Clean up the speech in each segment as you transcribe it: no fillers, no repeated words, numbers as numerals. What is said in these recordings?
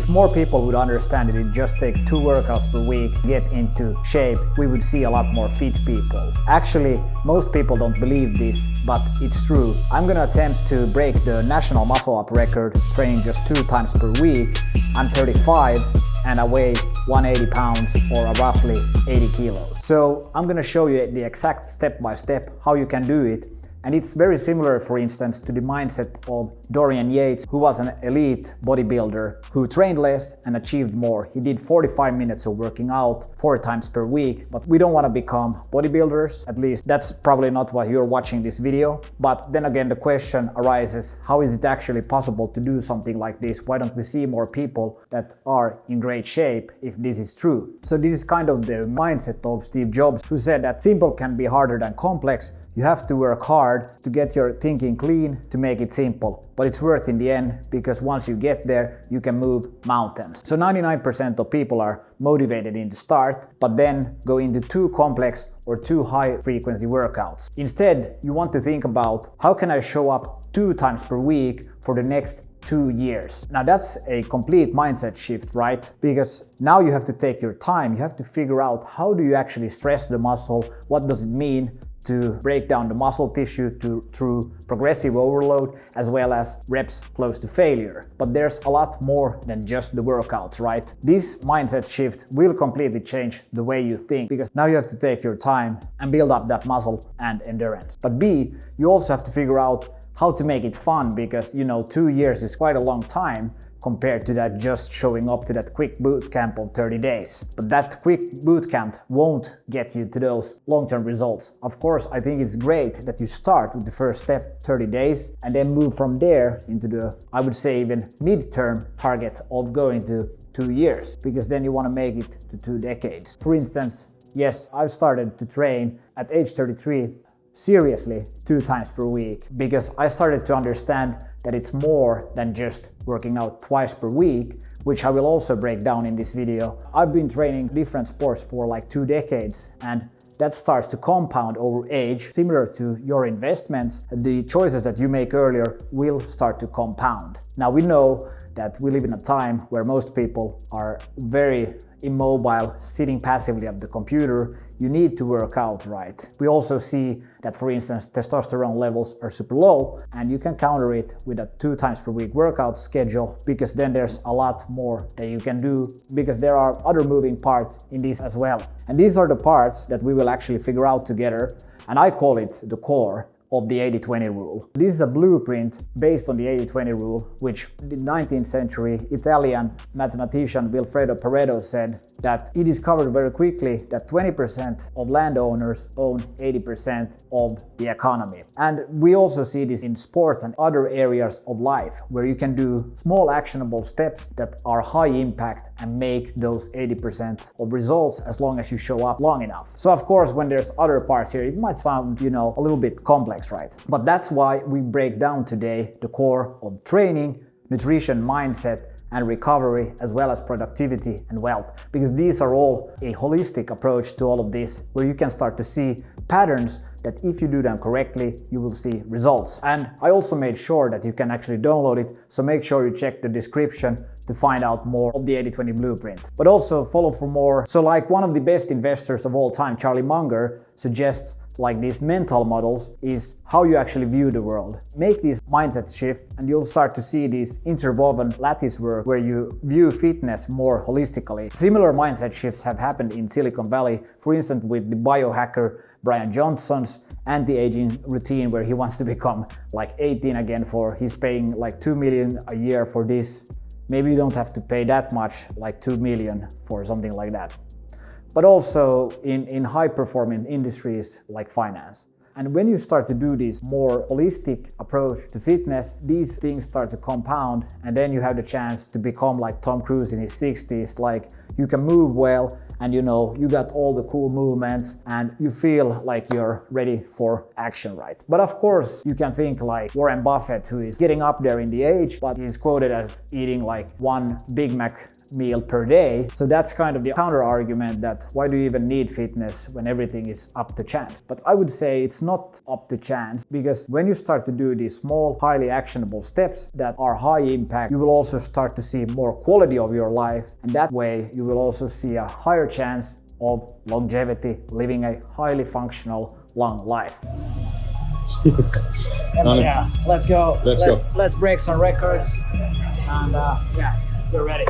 If more people would understand that it just takes 2 workouts per week to get into shape, we would see a lot more fit people. Actually, most people don't believe this, but it's true. I'm gonna attempt to break the national muscle up record training just 2 times per week. I'm 35 and I weigh 180 pounds or roughly 80 kilos. So I'm gonna show you the exact step-by-step how you can do it. And it's very similar, for instance, to the mindset of Dorian Yates, who was an elite bodybuilder who trained less and achieved more. He did 45 minutes of working out 4 times per week, but we don't want to become bodybuilders. At least that's probably not why you're watching this video. But then again, the question arises, how is it actually possible to do something like this? Why don't we see more people that are in great shape if this is true? So this is kind of the mindset of Steve Jobs, who said that simple can be harder than complex. You have to work hard to get your thinking clean to make it simple, but it's worth in the end, because once you get there, you can move mountains. So 99% of people are motivated in the start, but then go into too complex or too high frequency workouts. Instead, you want to think about, how can I show up 2 times per week for the next 2 years? Now that's a complete mindset shift, right? Because now you have to take your time, you have to figure out, how do you actually stress the muscle? What does it mean to break down the muscle tissue through progressive overload, as well as reps close to failure? But there's a lot more than just the workouts, right? This mindset shift will completely change the way you think, because now you have to take your time and build up that muscle and endurance. But B, you also have to figure out how to make it fun, because 2 years is quite a long time compared to that just showing up to that quick boot camp of 30 days. But that quick boot camp won't get you to those long-term results. Of course, I think it's great that you start with the first step, 30 days, and then move from there into the, I would say, even mid-term target of going to 2 years, because then you want to make it to 2 decades. For instance, yes, I've started to train at age 33 seriously 2 times per week, because I started to understand that it's more than just working out twice per week, which I will also break down in this video. I've been training different sports for like 2 decades, and that starts to compound over age. Similar to your investments, the choices that you make earlier will start to compound. Now we know that we live in a time where most people are very immobile, sitting passively at the computer. You need to work out, right? We also see that, for instance, testosterone levels are super low, and you can counter it with a 2 times per week workout schedule, because then there's a lot more that you can do, because there are other moving parts in this as well. And these are the parts that we will actually figure out together, and I call it the core of the 80-20 rule. This is a blueprint based on the 80-20 rule, which the 19th century Italian mathematician Vilfredo Pareto said that he discovered very quickly that 20% of landowners own 80% of the economy. And we also see this in sports and other areas of life, where you can do small actionable steps that are high impact and make those 80% of results, as long as you show up long enough. So of course, when there's other parts here, it might sound, a little bit complex, right? But that's why we break down today the core of training, nutrition, mindset, and recovery, as well as productivity and wealth, because these are all a holistic approach to all of this, where you can start to see patterns that, if you do them correctly, you will see results. And I also made sure that you can actually download it, so make sure you check the description to find out more of the 80-20 blueprint. But also follow for more. So like one of the best investors of all time, Charlie Munger, suggests like these mental models is how you actually view the world. Make this mindset shift and you'll start to see this interwoven lattice work where you view fitness more holistically. Similar mindset shifts have happened in Silicon Valley, for instance with the biohacker Brian Johnson's anti-aging routine, where he wants to become like 18 again. He's paying like 2 million a year for this. Maybe you don't have to pay that much, like 2 million for something like that. But also in high-performing industries like finance. And when you start to do this more holistic approach to fitness, these things start to compound, and then you have the chance to become like Tom Cruise in his 60s. Like, you can move well, and you got all the cool movements, and you feel like you're ready for action, right? But of course, you can think like Warren Buffett, who is getting up there in the age, but he's quoted as eating like 1 Big Mac meal per day. So that's kind of the counter argument that why do you even need fitness when everything is up to chance? But I would say it's not up to chance, because when you start to do these small, highly actionable steps that are high impact, you will also start to see more quality of your life, and that way you will also see a higher chance of longevity, living a highly functional, long life. Yeah, let's go. Let's break some records, and yeah, we're ready.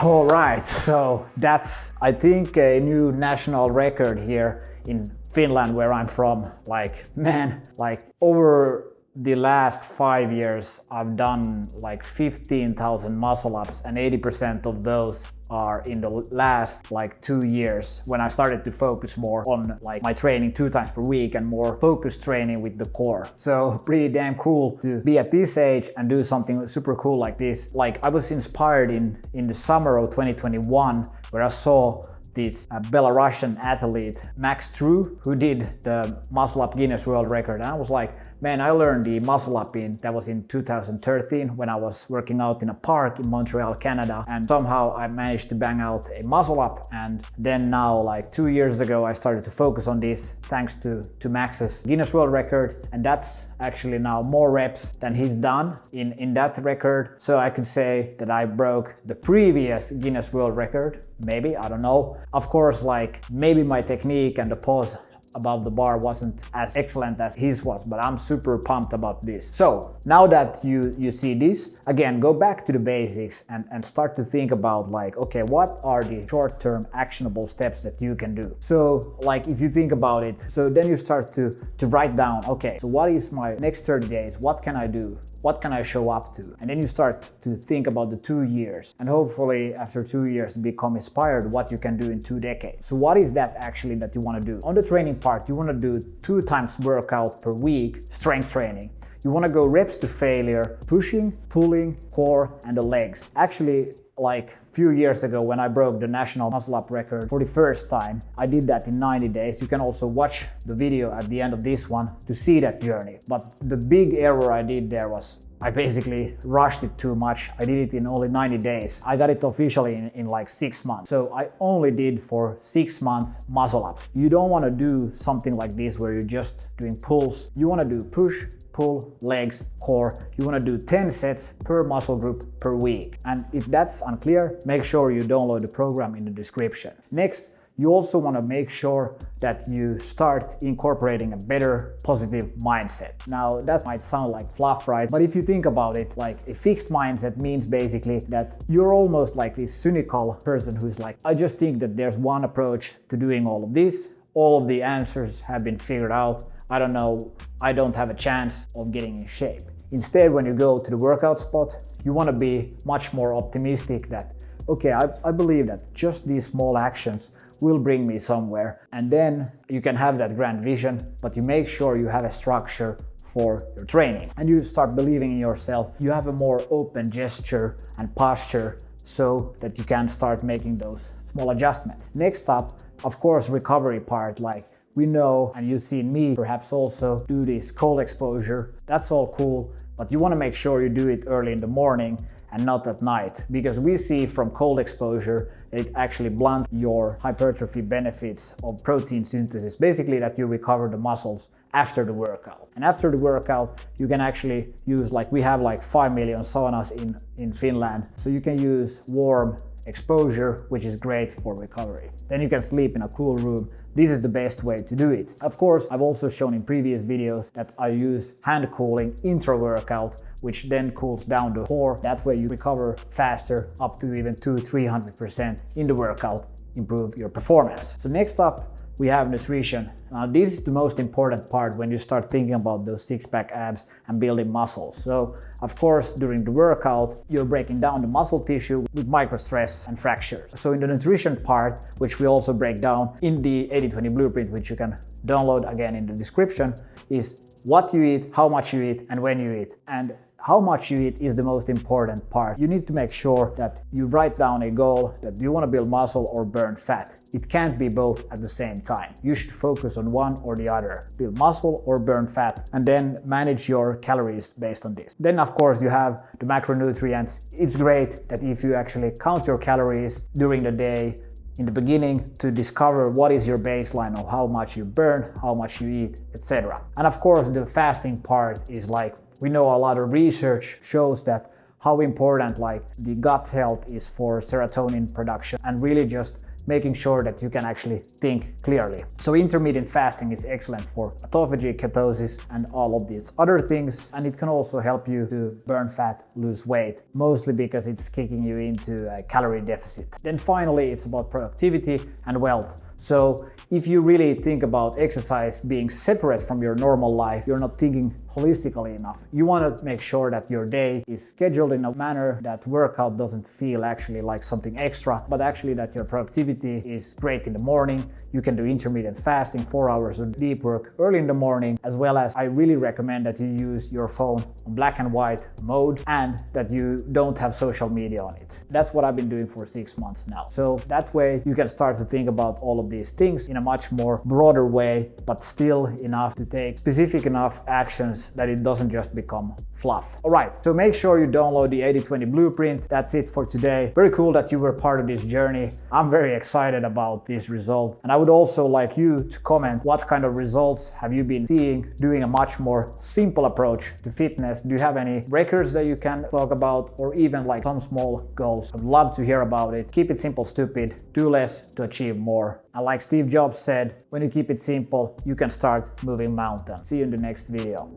All right, so that's, I think, a new national record here in Finland, where I'm from. Like, man, like over the last 5 years, I've done like 15,000 muscle ups, and 80% of those are in the last like 2 years, when I started to focus more on like my training 2 times per week and more focused training with the core. So pretty damn cool to be at this age and do something super cool like this. Like, I was inspired in the summer of 2021, where I saw this Belarusian athlete, Max True, who did the muscle up Guinness World Record. And I was like, man, I learned the muscle up that was in 2013, when I was working out in a park in Montreal, Canada. And somehow I managed to bang out a muscle up. And then now, like 2 years ago, I started to focus on this thanks to Max's Guinness World Record. And that's actually now more reps than he's done in that record. So I could say that I broke the previous Guinness World Record. Maybe, I don't know. Of course, like maybe my technique and the pause above the bar wasn't as excellent as his was, but I'm super pumped about this. So now that you see this, again, go back to the basics and start to think about like, okay, what are the short-term actionable steps that you can do? So like, if you think about it, so then you start to write down, okay, so what is my next 30 days? What can I do? What can I show up to? And then you start to think about the 2 years, and hopefully after 2 years become inspired what you can do in 2 decades. So what is that actually that you want to do? On the training part, you want to do 2 times workout per week, strength training. You want to go reps to failure, pushing, pulling, core, and the legs. Actually, like a few years ago when I broke the national muscle up record for the first time, I did that in 90 days. You can also watch the video at the end of this one to see that journey. But the big error I did there was I basically rushed it too much. I did it in only 90 days. I got it officially in like 6 months. So I only did for 6 months muscle ups. You don't want to do something like this where you're just doing pulls. You want to do push, pull, legs, core. You want to do 10 sets per muscle group per week. And if that's unclear, make sure you download the program in the description. Next, you also want to make sure that you start incorporating a better positive mindset. Now that might sound like fluff, right? But if you think about it, like a fixed mindset means basically that you're almost like this cynical person who's like, I just think that there's one approach to doing all of this. All of the answers have been figured out. I don't know, I don't have a chance of getting in shape. Instead, when you go to the workout spot, you want to be much more optimistic that, okay, I believe that just these small actions will bring me somewhere. And then you can have that grand vision, but you make sure you have a structure for your training. And you start believing in yourself. You have a more open gesture and posture so that you can start making those small adjustments. Next up, of course, recovery part. Like we know, and you've seen me perhaps also do this cold exposure. That's all cool, but you want to make sure you do it early in the morning and not at night, because we see from cold exposure it actually blunts your hypertrophy benefits of protein synthesis, basically that you recover the muscles after the workout. And after the workout you can actually use, like we have like 5 million saunas in Finland, so you can use warm exposure, which is great for recovery. Then you can sleep in a cool room. This is the best way to do it. Of course, I've also shown in previous videos that I use hand cooling intra-workout, which then cools down the core. That way you recover faster, up to even 200-300% in the workout, improve your performance. So next up, we have nutrition. Now this is the most important part when you start thinking about those six-pack abs and building muscle. So of course during the workout you're breaking down the muscle tissue with micro stress and fractures. So in the nutrition part, which we also break down in the 80-20 blueprint, which you can download again in the description, is what you eat, how much you eat, and when you eat. And how much you eat is the most important part. You need to make sure that you write down a goal that you want to build muscle or burn fat. It can't be both at the same time. You should focus on one or the other. Build muscle or burn fat, and then manage your calories based on this. Then of course you have the macronutrients. It's great that if you actually count your calories during the day in the beginning to discover what is your baseline of how much you burn, how much you eat, etc. And of course the fasting part is like, we know a lot of research shows that how important like the gut health is for serotonin production and really just making sure that you can actually think clearly. So intermittent fasting is excellent for autophagy, ketosis, and all of these other things. And it can also help you to burn fat, lose weight, mostly because it's kicking you into a calorie deficit. Then finally, it's about productivity and wealth. So if you really think about exercise being separate from your normal life, you're not thinking holistically enough. You want to make sure that your day is scheduled in a manner that workout doesn't feel actually like something extra, but actually that your productivity is great in the morning. You can do intermittent fasting, 4 hours of deep work early in the morning, as well as I really recommend that you use your phone on black and white mode and that you don't have social media on it. That's what I've been doing for 6 months now. So that way you can start to think about all of these things in a much more broader way, but still enough to take specific enough actions that it doesn't just become fluff. All right, so make sure you download the 80-20 blueprint. That's it for today. Very cool that you were part of this journey. I'm very excited about these results. And I would also like you to comment what kind of results have you been seeing doing a much more simple approach to fitness. Do you have any records that you can talk about, or even like some small goals? I'd love to hear about it. Keep it simple, stupid. Do less to achieve more. And like Steve Jobs said, when you keep it simple, you can start moving mountains. See you in the next video.